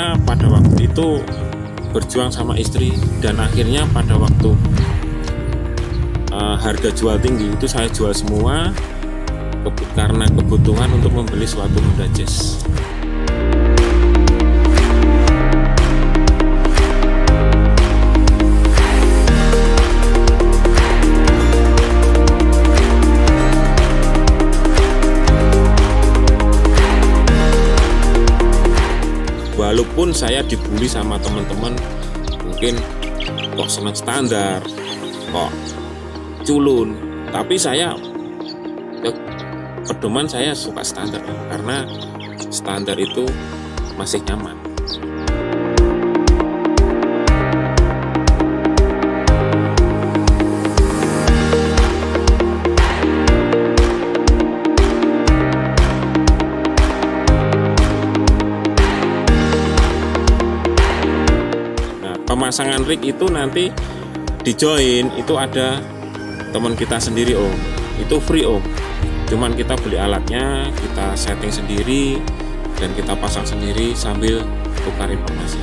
saya pada waktu itu berjuang sama istri, dan akhirnya pada waktu harga jual tinggi itu saya jual semua karena kebutuhan untuk membeli suatu Honda Jazz. Walaupun saya dibully sama teman-teman, mungkin kok senang standar, kok culun, tapi saya pedoman saya suka standar karena standar itu masih nyaman. Pemasangan rig itu nanti di join itu ada teman kita sendiri om, itu free om, cuman kita beli alatnya, kita setting sendiri dan kita pasang sendiri sambil tukar informasi.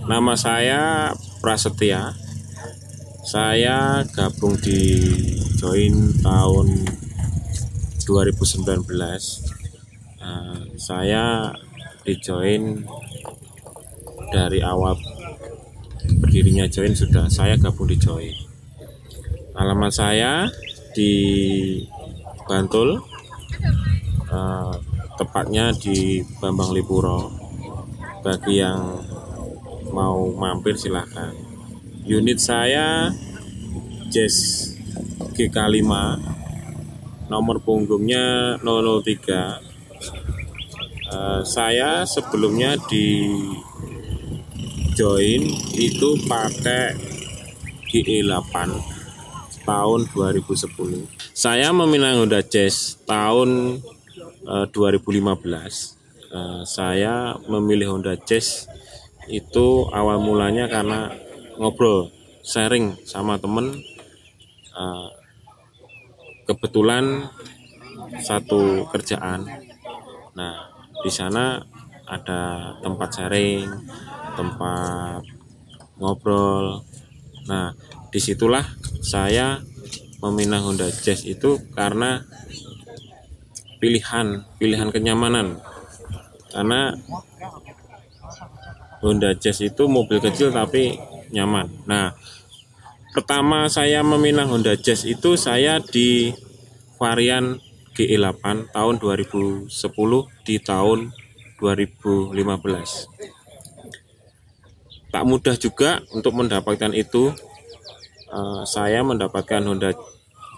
Nama saya Prasetya. Saya gabung di Join tahun 2019. Saya di Join dari awal berdirinya Join sudah saya gabung di Join. Alamat saya di Bantul, tepatnya di Bambang Lipuro. Bagi yang mau mampir silahkan. Unit saya Jazz GK5, nomor punggungnya 003. Saya sebelumnya di Join itu pakai GE8 tahun 2010. Saya meminang Honda Jazz tahun 2015. Saya memilih Honda Jazz itu awal mulanya karena ngobrol, sharing sama temen. Kebetulan satu kerjaan. Nah, di sana ada tempat sharing, tempat ngobrol. Nah, disitulah saya meminang Honda Jazz itu karena pilihan kenyamanan. Karena Honda Jazz itu mobil kecil tapi nyaman. Nah, pertama saya meminang Honda Jazz itu saya di varian GE8 tahun 2010 di tahun 2015. Tak mudah juga untuk mendapatkan itu. Saya mendapatkan Honda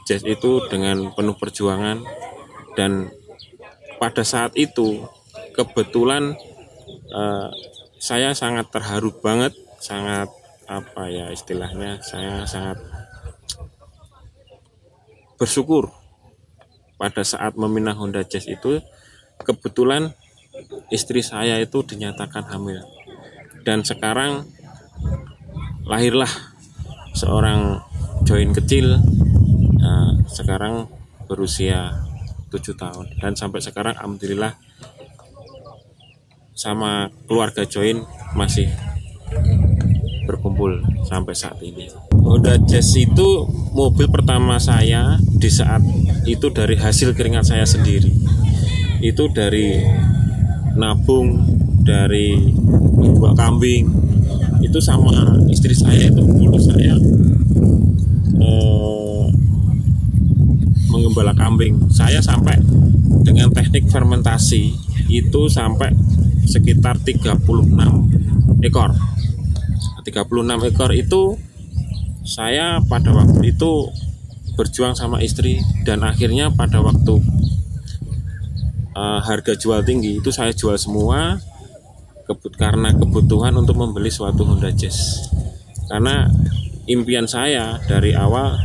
Jazz itu dengan penuh perjuangan, dan pada saat itu kebetulan saya sangat terharu banget, sangat apa ya istilahnya, saya sangat bersyukur pada saat meminang Honda Jazz itu. Kebetulan istri saya itu dinyatakan hamil, dan sekarang lahirlah seorang Join kecil. Sekarang berusia 7 tahun, dan sampai sekarang alhamdulillah sama keluarga Join masih berkumpul sampai saat ini. Honda Jazz itu mobil pertama saya di saat itu dari hasil keringat saya sendiri. Itu dari nabung, dari jual kambing. Itu sama istri saya itu dulu saya menggembala kambing. Saya sampai dengan teknik fermentasi itu sampai sekitar 36 ekor. 36 ekor itu saya pada waktu itu berjuang sama istri, dan akhirnya pada waktu harga jual tinggi itu saya jual semua karena kebutuhan untuk membeli suatu Honda Jazz. Karena impian saya dari awal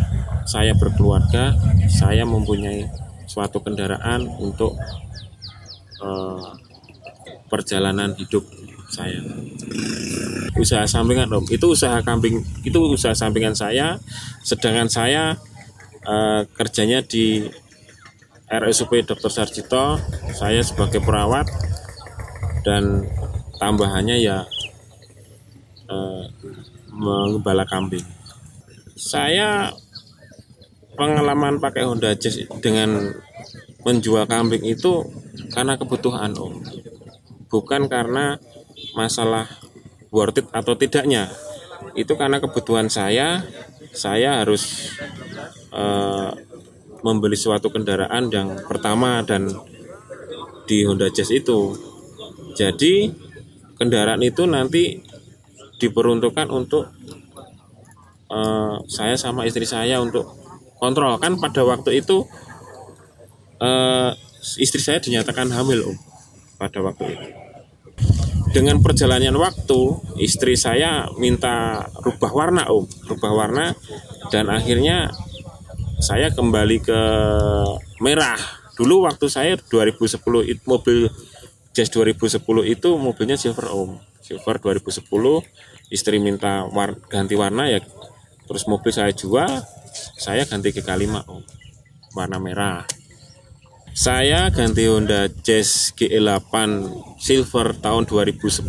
saya berkeluarga, saya mempunyai suatu kendaraan untuk perjalanan hidup saya. Usaha sampingan Om, itu usaha sampingan saya, sedangkan saya kerjanya di RSUP Dr. Sarjito, saya sebagai perawat, dan tambahannya ya mengembala kambing. Saya pengalaman pakai Honda Jazz dengan menjual kambing itu karena kebutuhan Om, bukan karena masalah worth it atau tidaknya. Itu karena kebutuhan saya harus membeli suatu kendaraan yang pertama dan di Honda Jazz itu. Jadi kendaraan itu nanti diperuntukkan untuk saya sama istri saya untuk kontrol. Kan pada waktu itu istri saya dinyatakan hamil Om, pada waktu itu. Dengan perjalanan waktu istri saya minta rubah warna Om, dan akhirnya saya kembali ke merah. Dulu waktu saya 2010 mobil Jazz 2010 itu mobilnya silver Om, silver 2010. Istri minta ganti warna ya, terus mobil saya jual, saya ganti ke K5 Om, warna merah. Saya ganti Honda Jazz GE8 Silver tahun 2010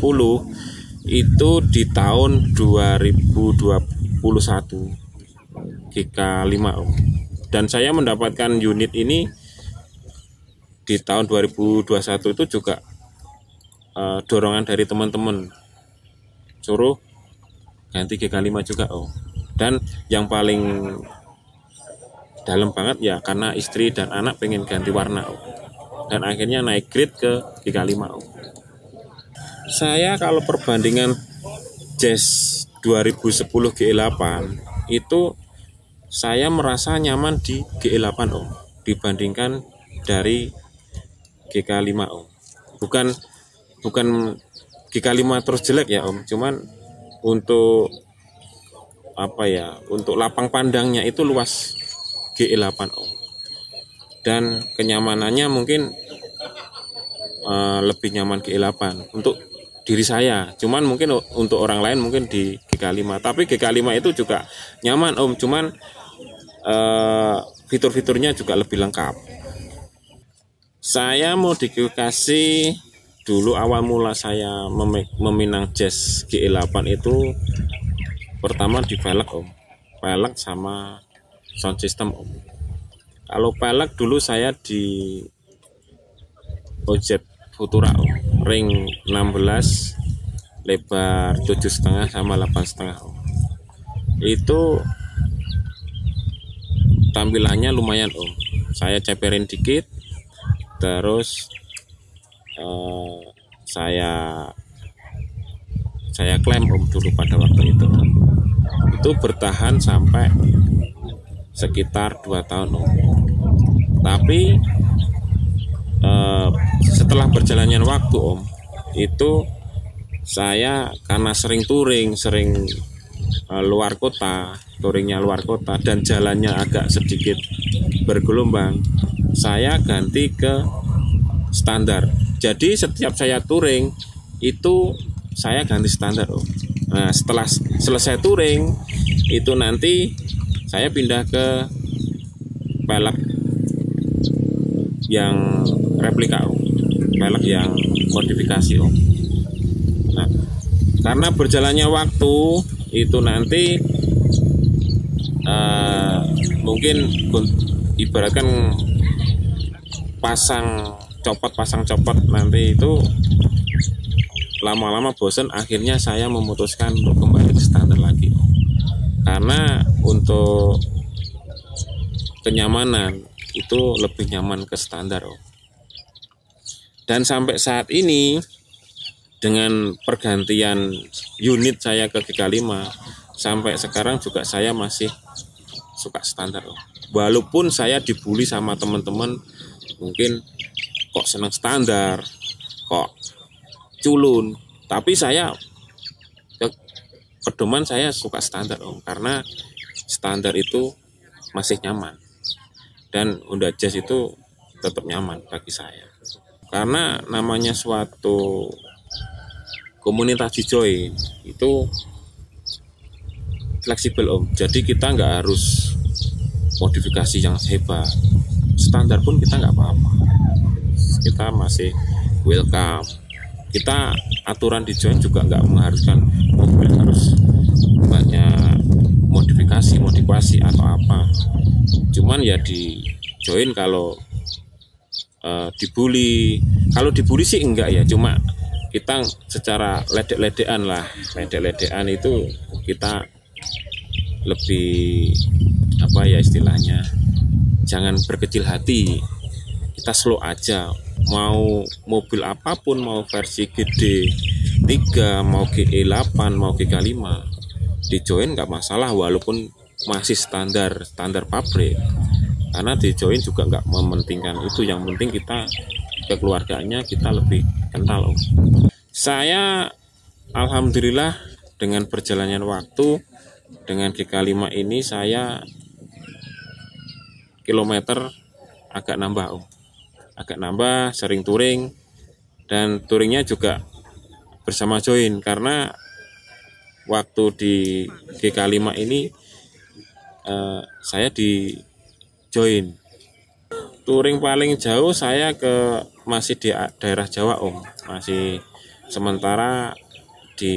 itu di tahun 2021 GK5 Om. Dan saya mendapatkan unit ini di tahun 2021 itu juga dorongan dari teman-teman, suruh ganti GK5 juga Om. Dan yang paling dalam banget ya karena istri dan anak pengen ganti warna Om. Dan akhirnya naik grade ke GK5 Om. Saya kalau perbandingan Jazz 2010 GE8 itu saya merasa nyaman di GE8 Om dibandingkan dari GK5 Om. Bukan GK5 terus jelek ya Om, cuman untuk untuk lapang pandangnya itu luas GE8 Om. Dan kenyamanannya mungkin lebih nyaman GE8 untuk diri saya. Cuman mungkin untuk orang lain mungkin di GK5. Tapi GK5 itu juga nyaman Om, cuman fitur-fiturnya juga lebih lengkap. Saya modifikasi dulu awal mula saya meminang Jazz GE8 itu pertama di velg Om. Velg sama sound system Om. Kalau pelek dulu saya di OZ Futura Om, ring 16, lebar 7,5 sama 8,5 Om. Itu tampilannya lumayan Om. Saya ceperin dikit, terus saya klaim Om dulu pada waktu itu. Itu bertahan sampai sekitar 2 tahun Om. Tapi setelah berjalannya waktu Om, itu saya karena sering touring, luar kota, touringnya luar kota dan jalannya agak sedikit bergelombang, saya ganti ke standar. Jadi setiap saya touring itu saya ganti standar Om. Nah setelah selesai touring itu nanti saya pindah ke pelek yang replika Om, pelek yang modifikasi Om. Nah, karena berjalannya waktu itu nanti mungkin ibaratkan pasang copot nanti itu lama-lama bosan, akhirnya saya memutuskan untuk kembali ke standar lagi Om. Karena untuk kenyamanan itu lebih nyaman ke standar Om. Dan sampai saat ini dengan pergantian unit saya ke GK5 sampai sekarang juga saya masih suka standar Om. Walaupun saya dibully sama teman-teman, mungkin kok seneng standar, kok culun. Tapi saya pedoman saya suka standar Om, karena standar itu masih nyaman dan Honda Jazz itu tetap nyaman bagi saya. Karena namanya suatu komunitas di join itu fleksibel Om, jadi kita nggak harus modifikasi yang hebat, standar pun kita nggak apa-apa, kita masih welcome. Kita aturan di join juga nggak mengharuskan mobil harus banyak modifikasi atau apa, cuman ya di join kalau dibully, kalau dibully sih enggak ya, cuma kita secara ledek-ledekan lah, ledek-ledekan itu kita lebih apa ya istilahnya, jangan berkecil hati, kita slow aja. Mau mobil apapun, mau versi GD3, mau GE8, mau GK5, di join nggak masalah walaupun masih standar pabrik, karena di join juga nggak mementingkan itu, yang penting kita kekeluargaannya kita lebih kental Om. Saya alhamdulillah dengan perjalanan waktu dengan GK5 ini saya kilometer agak nambah Om, agak nambah, sering touring, dan touringnya juga bersama join, karena waktu di GK5 ini saya di join. Touring paling jauh saya masih di daerah Jawa Om, masih sementara di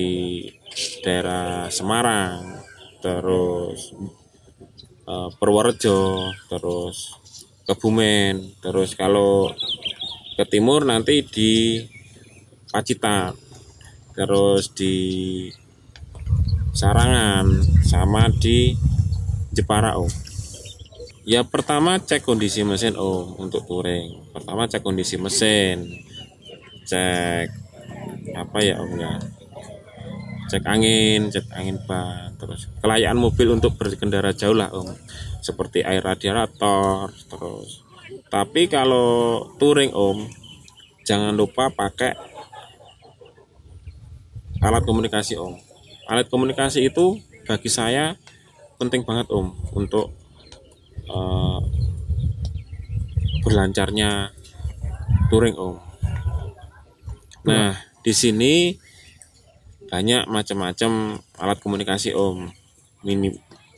daerah Semarang, terus Purworejo, terus Kebumen, terus kalau ke timur nanti di Pacitan, terus di Sarangan, sama di Jepara Om. Ya pertama cek kondisi mesin Om untuk touring. Pertama cek kondisi mesin, cek apa ya Om ya, cek angin ban, terus kelayakan mobil untuk berkendara jauh lah Om, seperti air radiator. Terus tapi kalau touring Om, jangan lupa pakai alat komunikasi Om. Alat komunikasi itu bagi saya penting banget Om untuk berlancarnya touring Om. Nah di sini banyak macam-macam alat komunikasi Om,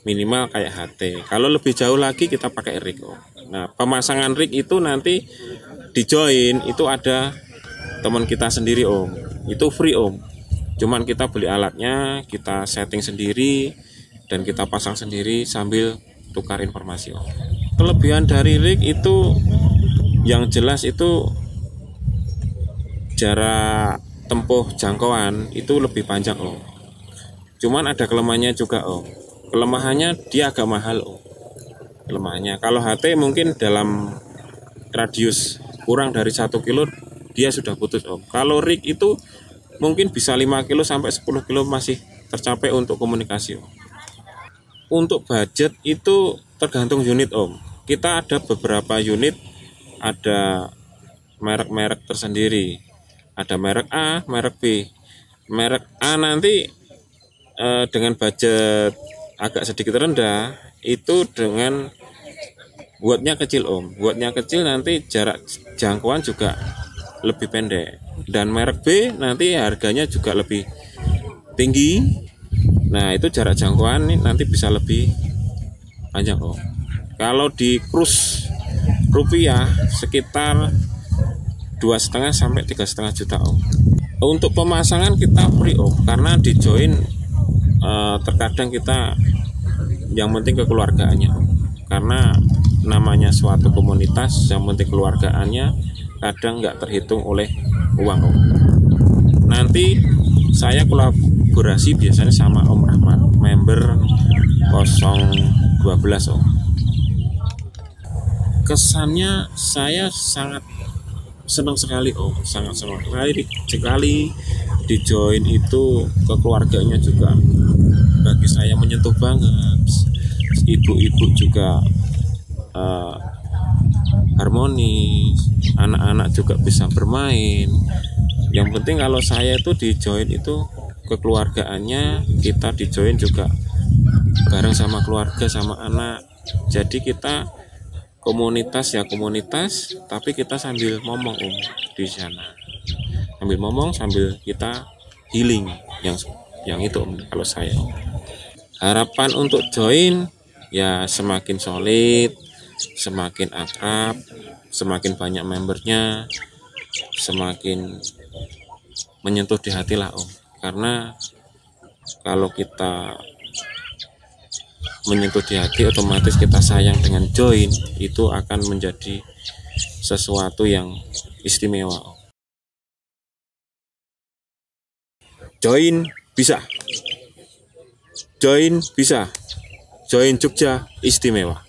minimal kayak HT. Kalau lebih jauh lagi kita pakai rig Om. Nah pemasangan rig itu nanti di join itu ada teman kita sendiri Om, itu free Om, cuman kita beli alatnya, kita setting sendiri, dan kita pasang sendiri sambil tukar informasi Om. Kelebihan dari rig itu yang jelas itu jarak tempuh jangkauan itu lebih panjang Om. Cuman ada kelemahannya juga Om. Kelemahannya dia agak mahal Om. Kelemahannya kalau HT mungkin dalam radius kurang dari 1 kilo dia sudah putus Om. Kalau rig itu mungkin bisa 5 kilo sampai 10 kilo masih tercapai untuk komunikasi Om. Untuk budget itu tergantung unit Om. Kita ada beberapa unit, ada merek-merek tersendiri. Ada merek A, merek B. Merek A nanti dengan budget agak sedikit rendah, itu dengan wattnya kecil Om. Wattnya kecil nanti jarak jangkauan juga lebih pendek. Dan merek B nanti harganya juga lebih tinggi. Nah itu jarak jangkauan nanti bisa lebih panjang Om. Kalau di cruise rupiah sekitar 2,5 sampai 3,5 juta Om. Untuk pemasangan kita free Om, karena di join terkadang kita yang penting kekeluargaannya Om. Karena namanya suatu komunitas, yang penting keluargaannya, kadang nggak terhitung oleh uang Om. Nanti saya kolaborasi biasanya sama Om Rahmat, member 012 Om. Kesannya saya sangat senang sekali Om, sangat senang sekali di join itu, kekeluarganya juga bagi saya menyentuh banget. Ibu-ibu juga harmonis, anak-anak juga bisa bermain. Yang penting kalau saya itu di join itu kekeluargaannya, kita di join juga bareng sama keluarga sama anak. Jadi kita komunitas ya komunitas, tapi kita sambil ngomong di sana, sambil ngomong sambil kita healing, yang itu kalau saya harapan untuk join ya semakin solid, semakin akrab, semakin banyak membernya, semakin menyentuh di hati lah karena kalau kita menyentuh di hati otomatis kita sayang dengan join, itu akan menjadi sesuatu yang istimewa. Join bisa, join bisa, join Jogja istimewa.